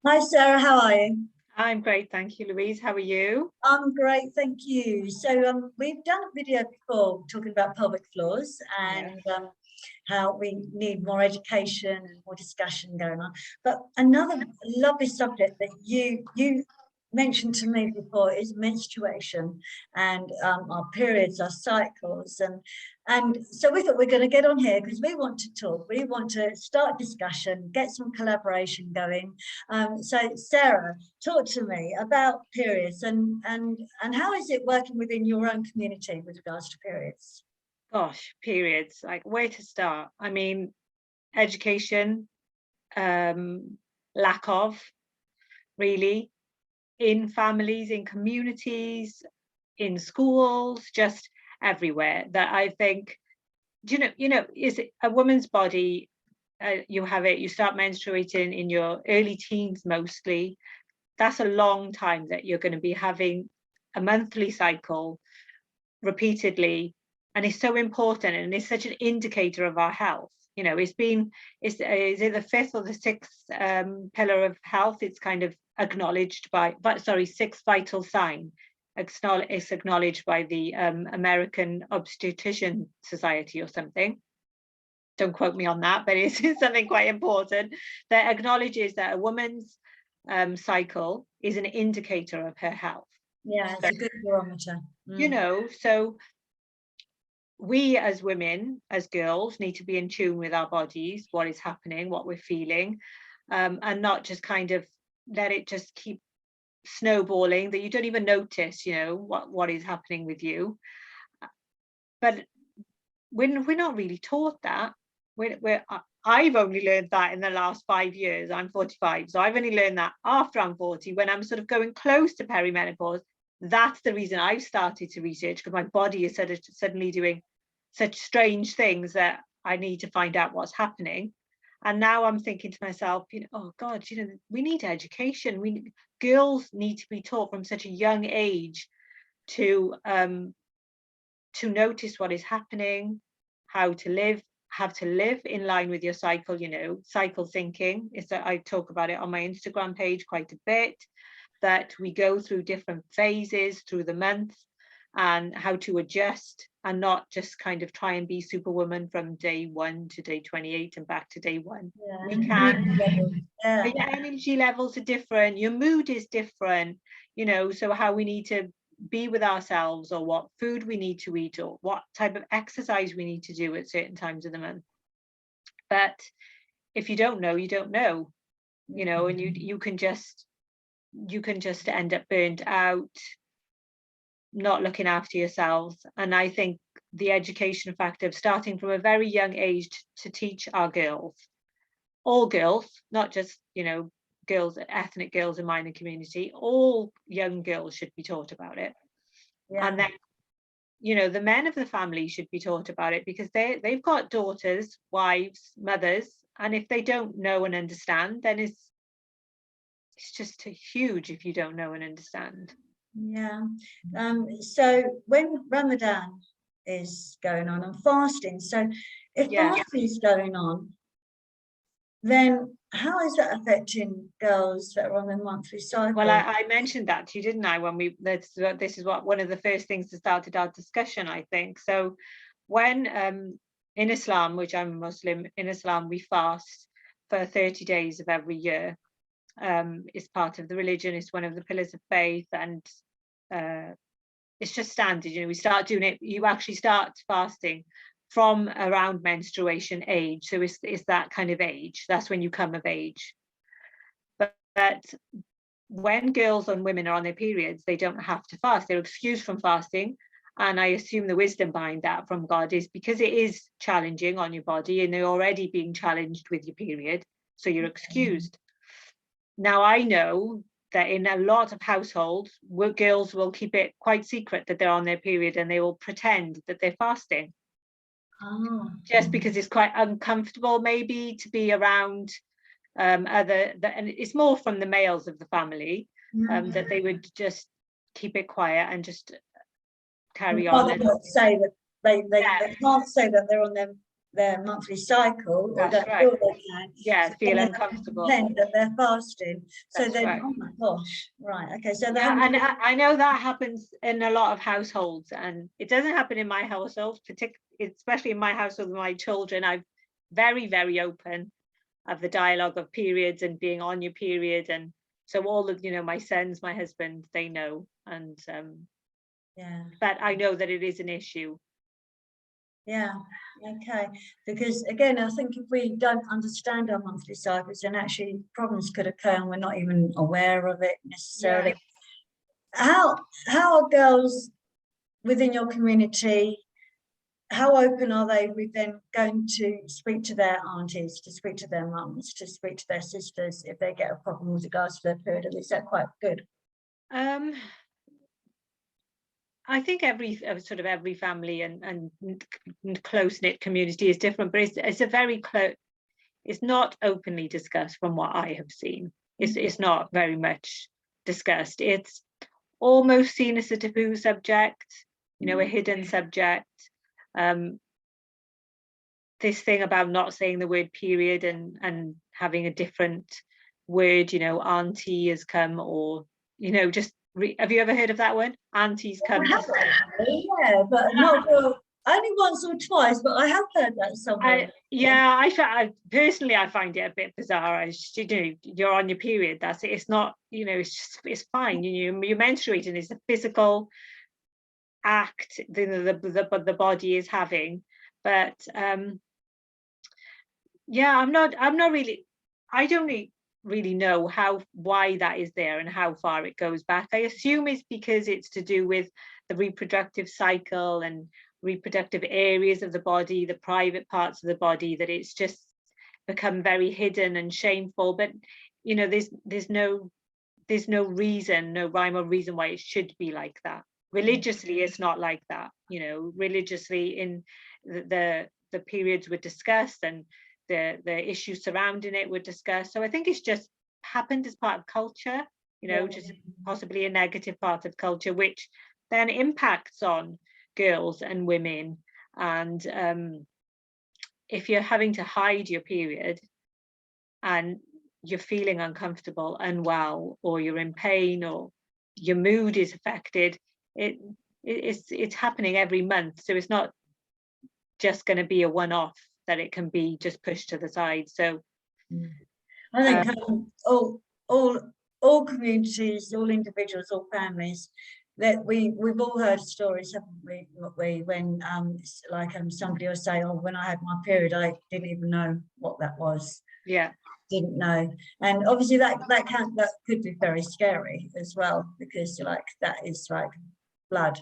Hi Sarah, how are you? I'm great, thank you, Louise. How are you? I'm great, thank you. So we've done a video before talking about pelvic floors Yeah. and how we need more education and more discussion going on. But another lovely subject that you mentioned to me before is menstruation and our periods, our cycles, and so we thought we're going to get on here because we want to talk, we want to start discussion, get some collaboration going. So Sarah, talk to me about periods and how is it working within your own community with regards to periods? Gosh, periods, like where to start? I mean, education, lack of, really, in families, in communities, in schools, just everywhere. That I think, is it a woman's body? You start menstruating in your early teens mostly. That's a long time that you're going to be having a monthly cycle repeatedly, and it's so important, and it's such an indicator of our health. Is it the fifth or the sixth pillar of health? It's kind of acknowledged by, but sorry, sixth vital sign. It's acknowledged by the American Obstetrician Society or something. Don't quote me on that, but it's something quite important that acknowledges that a woman's cycle is an indicator of her health. Yeah, it's a good barometer. So we as women, as girls, need to be in tune with our bodies, what is happening, what we're feeling, and not just kind of let it just keep snowballing that you don't even notice, what is happening with you. But we're not really taught that. I've only learned that in the last 5 years. I'm 45, so I've only learned that after I'm 40, when I'm sort of going close to perimenopause. That's the reason I've started to research, because my body is suddenly doing such strange things that I need to find out what's happening. And now I'm thinking to myself, oh God, we need education. Girls need to be taught from such a young age to notice what is happening, how to live in line with your cycle. Cycle thinking is that I talk about it on my Instagram page quite a bit, that we go through different phases through the month and how to adjust and not just kind of try and be superwoman from day 1 to day 28 and back to day 1. Yeah. We can. Yeah. Your energy levels are different, your mood is different, so how we need to be with ourselves, or what food we need to eat, or what type of exercise we need to do at certain times of the month. But if you don't know, you don't know, and you can just end up burnt out, not looking after yourselves. And I think the education factor of starting from a very young age to teach our girls, all girls, not just girls, ethnic girls in minor community, all young girls should be taught about it. Yeah. And then the men of the family should be taught about it, because they've got daughters, wives, mothers, and if they don't know and understand, then it's just huge if you don't know and understand. Yeah. So when Ramadan is going on and fasting, so if fasting is going on, then how is that affecting girls that are on their monthly cycle? Well, I mentioned that to you, didn't I, when this is one of the first things that started our discussion, I think. So when in Islam, which I'm a Muslim, in Islam we fast for 30 days of every year. It's part of the religion, it's one of the pillars of faith, and it's just standard. We start doing it, you actually start fasting from around menstruation age. So it's that kind of age, that's when you come of age. But when girls and women are on their periods, they don't have to fast, they're excused from fasting. And I assume the wisdom behind that from God is because it is challenging on your body, and they're already being challenged with your period, so you're excused. Now I know that in a lot of households, girls will keep it quite secret that they're on their period, and they will pretend that they're fasting. Just because it's quite uncomfortable maybe to be around and it's more from the males of the family, that they would just keep it quiet and just carry on. They can't say that they can't say that they're on their their monthly cycle or That's don't right. feel they can. Yeah, So feel then they have to uncomfortable. pretend that they're fasting. So That's then, right. oh my gosh, right, okay. So they Yeah, haven't. and I know that happens in a lot of households, and it doesn't happen in my household, especially in my household with my children. I'm very, very open of the dialogue of periods and being on your period, and so all of my sons, my husband, they know, and Yeah. but I know that it is an issue. Yeah, okay. Because again, I think if we don't understand our monthly cycles, then actually problems could occur and we're not even aware of it necessarily. Yeah. How are girls within your community, how open are they with them going to speak to their aunties, to speak to their mums, to speak to their sisters if they get a problem with regards to their period? Is that quite good? I think every every family and close-knit community is different, but it's a very close. It's not openly discussed from what I have seen. It's not very much discussed. It's almost seen as a taboo subject, a hidden subject. This thing about not saying the word period and having a different word, auntie has come, or just have you ever heard of that one? Auntie's come. I have actually, yeah, but not for only once or twice, but I have heard that somewhere. I personally I find it a bit bizarre. You're on your period. That's it. It's not. It's fine. You're menstruating. It's a physical act the body is having. But yeah, I'm not really. I don't really know why that is there and how far it goes back. I assume it's because it's to do with the reproductive cycle and reproductive areas of the body, the private parts of the body, that it's just become very hidden and shameful. But there's no reason, no rhyme or reason why it should be like that. Religiously, it's not like that. Religiously, in the periods were discussed and the issues surrounding it were discussed. So I think it's just happened as part of culture, just possibly a negative part of culture, which then impacts on girls and women. And if you're having to hide your period and you're feeling uncomfortable, unwell, or you're in pain, or your mood is affected, it's happening every month. So it's not just going to be a one-off, that it can be just pushed to the side. So I think all communities, all individuals, all families, that we've all heard stories, haven't we? When somebody will say, "Oh, when I had my period, I didn't even know what that was." Yeah, didn't know, and obviously that could be very scary as well, because that is like blood.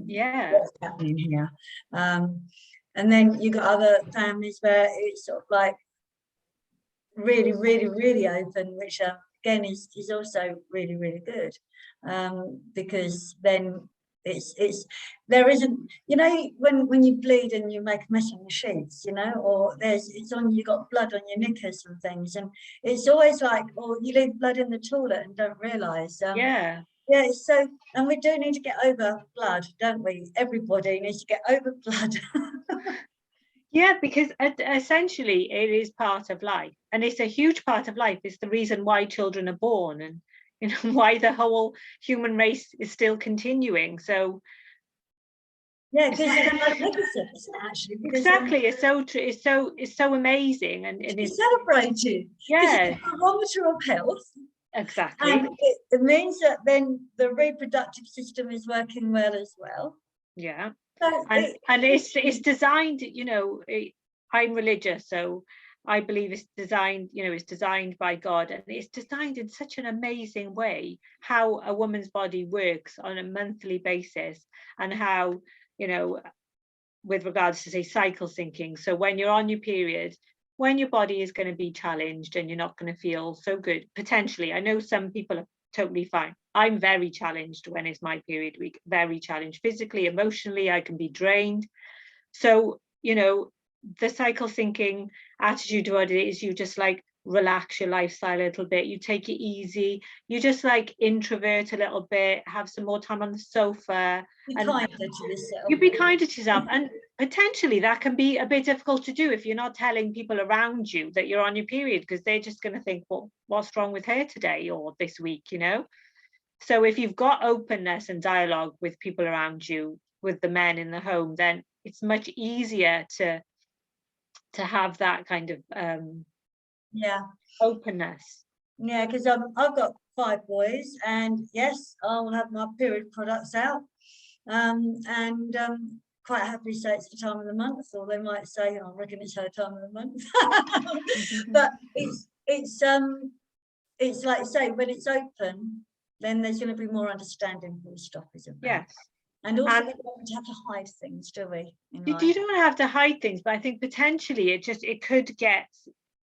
yeah, what's happening here? And then you got other families where it's sort of like really, really, really open, which again is also really, really good, because then it's there isn't, when you bleed and you make a mess on your sheets, or you got blood on your knickers and things, and it's always like, or you leave blood in the toilet and don't realize. yeah. So, and we do need to get over blood, don't we? Everybody needs to get over blood. Yeah, because essentially it is part of life, and it's a huge part of life. It's the reason why children are born, and why the whole human race is still continuing. So yeah, because it's magnificent, isn't it, actually? Because, exactly, it's so true. It's so amazing, and it's celebrated. Yeah, it's a barometer of health. exactly. And it means that then the reproductive system is working well as well. Yeah. So and it's designed, I'm religious, so I believe it's designed, it's designed by God, and it's designed in such an amazing way, how a woman's body works on a monthly basis, and how, with regards to, say, cycle syncing. So when you're on your period, when your body is going to be challenged and you're not going to feel so good, potentially. I know some people are totally fine. I'm very challenged when it's my period week, very challenged physically, emotionally. I can be drained. So, the cycle syncing attitude toward it is, you just like relax your lifestyle a little bit, you take it easy, you just like introvert a little bit, have some more time on the sofa, Be and kinder to yourself. you be kinder to yourself. And potentially that can be a bit difficult to do if you're not telling people around you that you're on your period, because they're just going to think, well, what's wrong with her today or this week, you know? So if you've got openness and dialogue with people around you, with the men in the home, then it's much easier to have that kind of Yeah. openness. Yeah, because I've got 5 boys, and yes, I will have my period products out, and quite happily say it's the time of the month, or they might say, oh, I reckon it's her time of the month. But it's like you say, when it's open, then there's going to be more understanding for the stuff, isn't there? Yes. And also, And we don't have to hide things, do we? you don't have to hide things, but I think potentially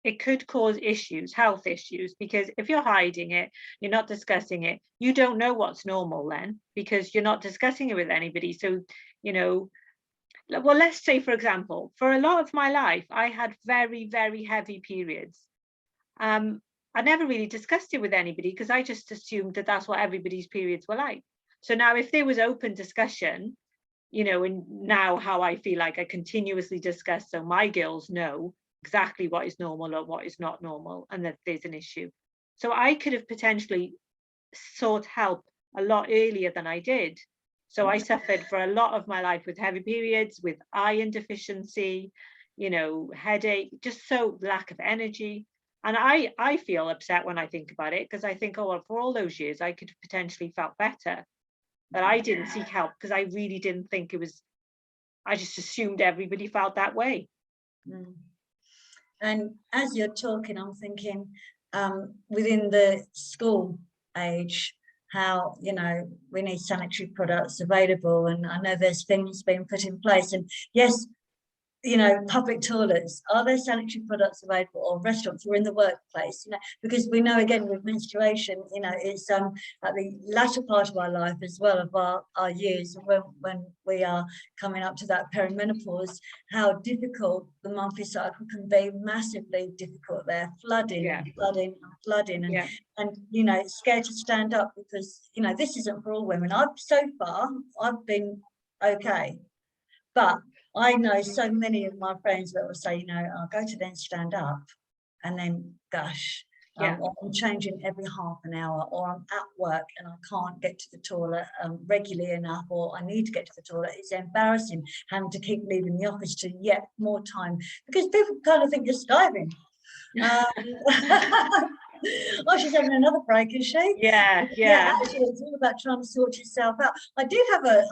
it could cause issues, health issues, because if you're hiding it, you're not discussing it, you don't know what's normal then, because you're not discussing it with anybody. So, you know, well, let's say, for example, for a lot of my life, I had very, very heavy periods. I never really discussed it with anybody because I just assumed that that's what everybody's periods were like. So now if there was open discussion, you know, and now how I feel like I continuously discuss, so my girls know exactly what is normal or what is not normal, and that there's an issue. So I could have potentially sought help a lot earlier than I did. So I suffered for a lot of my life with heavy periods, with iron deficiency, you know, headache, just so lack of energy. And I feel upset when I think about it, because I think, oh, well, for all those years, I could have potentially felt better. But I didn't seek help because I really didn't think it was, I just assumed everybody felt that way. And as you're talking, I'm thinking within the school age, how, you know, we need sanitary products available. And I know there's things being put in place. And yes, you know, public toilets, are there sanitary products available, or restaurants, or in the workplace, you know, because we know, again, with menstruation, you know, it's at the latter part of our life as well, of our years, when we are coming up to that perimenopause, how difficult the monthly cycle can be, massively difficult there, flooding, and you know, scared to stand up, because, you know, this isn't for all women. I've been okay, but I know so many of my friends that will say, you know, I'll go to then stand up and then gush. Or I'm changing every half an hour, or I'm at work and I can't get to the toilet regularly enough, or I need to get to the toilet. It's embarrassing having to keep leaving the office to yet more time, because people kind of think you're skiving. Oh, she's having another break, is she? Yeah. Actually, it's all about trying to sort yourself out. I did have a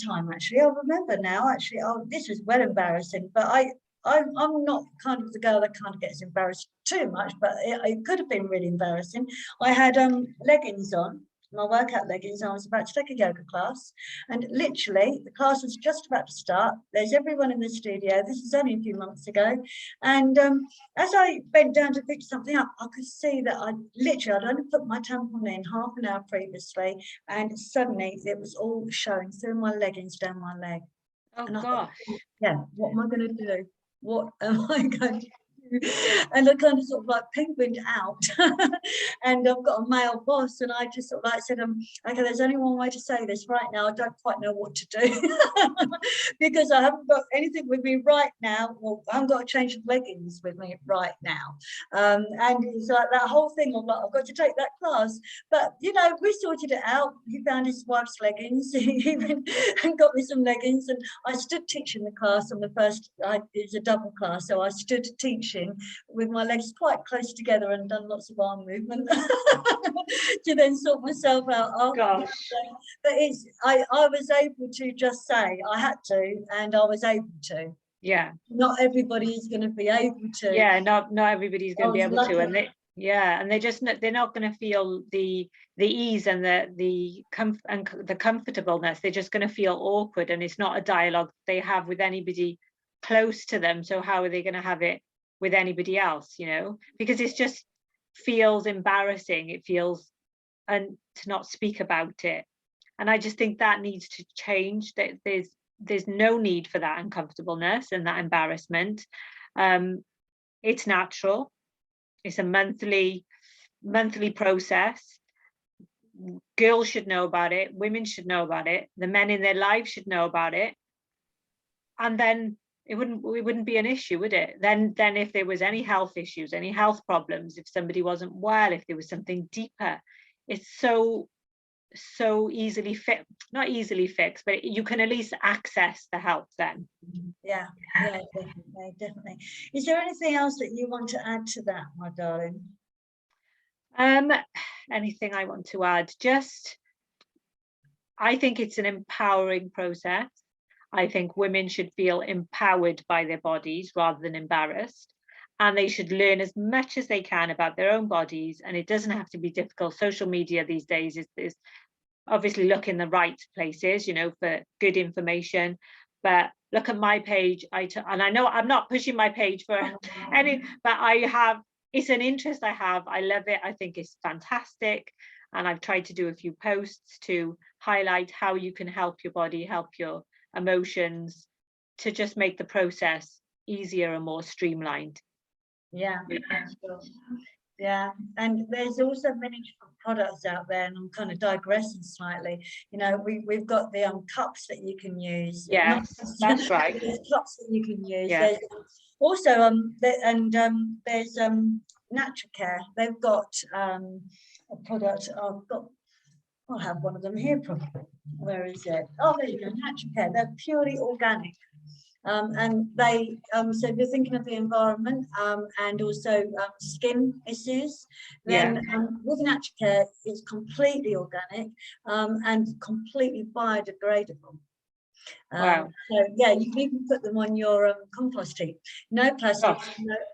time, actually. I remember now. Actually, oh, this was well embarrassing. But I'm not kind of the girl that kind of gets embarrassed too much. But it could have been really embarrassing. I had leggings on, my workout leggings, and I was about to take a yoga class, and literally the class was just about to start. There's everyone in the studio. This is only a few months ago, and as I bent down to pick something up, I could see that I'd only put my tampon in half an hour previously, and suddenly it was all showing through my leggings down my leg. Oh, and I gosh. thought, yeah, what am I going to do? What am I going to do? And I kind of sort of like penguined out. And I've got a male boss, and I just sort of like said, okay, there's only one way to say this right now. I don't quite know what to do because I haven't got anything with me right now. Well, I haven't got a change of leggings with me right now. And it's like that whole thing of like, I've got to take that class. But, you know, we sorted it out. He found his wife's leggings. He went and got me some leggings, and I stood teaching the class on the first, it was a double class, so I stood teaching with my legs quite close together and done lots of arm movement to then sort myself out after. But I was able to just say I had to, and I was able to. Yeah. Not everybody is going to be able to. Yeah, not everybody's going to be able to, and they're not going to feel the ease and the comfortableness. They're just going to feel awkward, and it's not a dialogue they have with anybody close to them. So how are they going to have it with anybody else, you know? Because it just feels embarrassing. It feels, and to not speak about it. And I just think that needs to change. That there's no need for that uncomfortableness and that embarrassment. It's natural. It's a monthly process. Girls should know about it, women should know about it, the men in their lives should know about it, and then it wouldn't be an issue, would it? Then if there was any health issues, any health problems, if somebody wasn't well, if there was something deeper, it's so easily not easily fixed, but you can at least access the help then. Yeah, definitely. Is there anything else that you want to add to that, my darling? Anything I want to add? Just, I think it's an empowering process. I think women should feel empowered by their bodies rather than embarrassed, and they should learn as much as they can about their own bodies, and it doesn't have to be difficult. Social media these days is obviously, look in the right places, you know, for good information, but look at my page. And I know I'm not pushing my page for any, but it's an interest I have. I love it. I think it's fantastic. And I've tried to do a few posts to highlight how you can help your body, help your emotions, to just make the process easier and more streamlined. Yeah, sure. Yeah, and there's also many different products out there, and I'm kind of digressing slightly. You know, we've got the cups that you can use. Yes, that's right. There's cups that you can use. Yeah. There's also there's Natural Care. They've got a product. I'll have one of them here probably. Where is it? Oh, there you go. Natural Care. They're purely organic. And they, so if you're thinking of the environment and also skin issues, then with Natural Care, it's completely organic and completely biodegradable. Wow. So yeah, you can even put them on your compost heap. No plastics,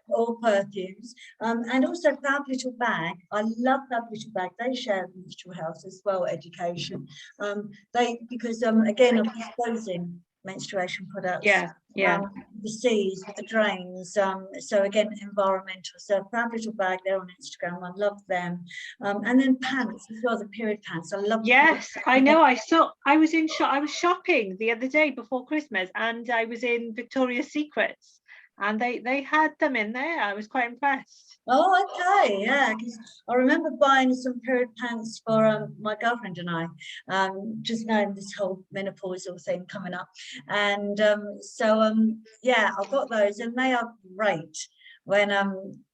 or perfumes, and also Fab Little Bag. I love Fab Little Bag. They share menstrual health as well, education. Because again, of disposing menstruation products. The seas, the drains. So again, environmental. So Fab Little Bag, they're on Instagram. I love them. And then pants as well, the period pants. I love. Yes, I know. I was shopping the other day before Christmas, and I was in Victoria's Secrets, and they had them in there. I was quite impressed. Oh, okay, yeah, because I remember buying some period pants for my girlfriend and I, just knowing this whole menopausal thing coming up, and yeah, I've got those, and they are great when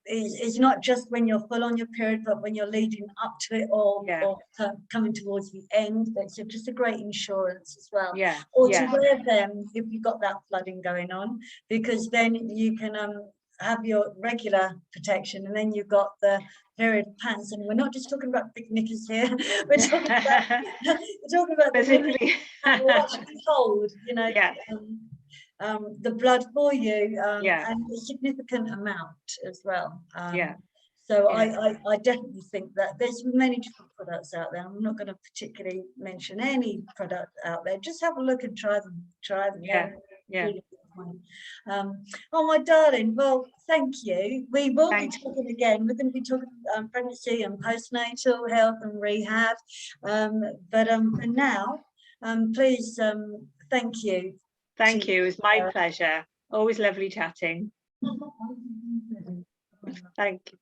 it's not just when you're full on your period, but when you're leading up to it or coming towards the end. That's just a great insurance as well. Or to wear them if you've got that flooding going on, because then you can have your regular protection, and then you've got the period pants. And we're not just talking about big knickers here. We're talking about the actually cold, you know. The blood for you, and a significant amount as well. So I definitely think that there's many different products out there. I'm not going to particularly mention any product out there. Just have a look and try them. Oh, my darling, well, thank you. We will be talking again. We're going to be talking pregnancy and postnatal health and rehab. But for now, please, thank you. Thank you. It's my pleasure. Always lovely chatting. Thank you.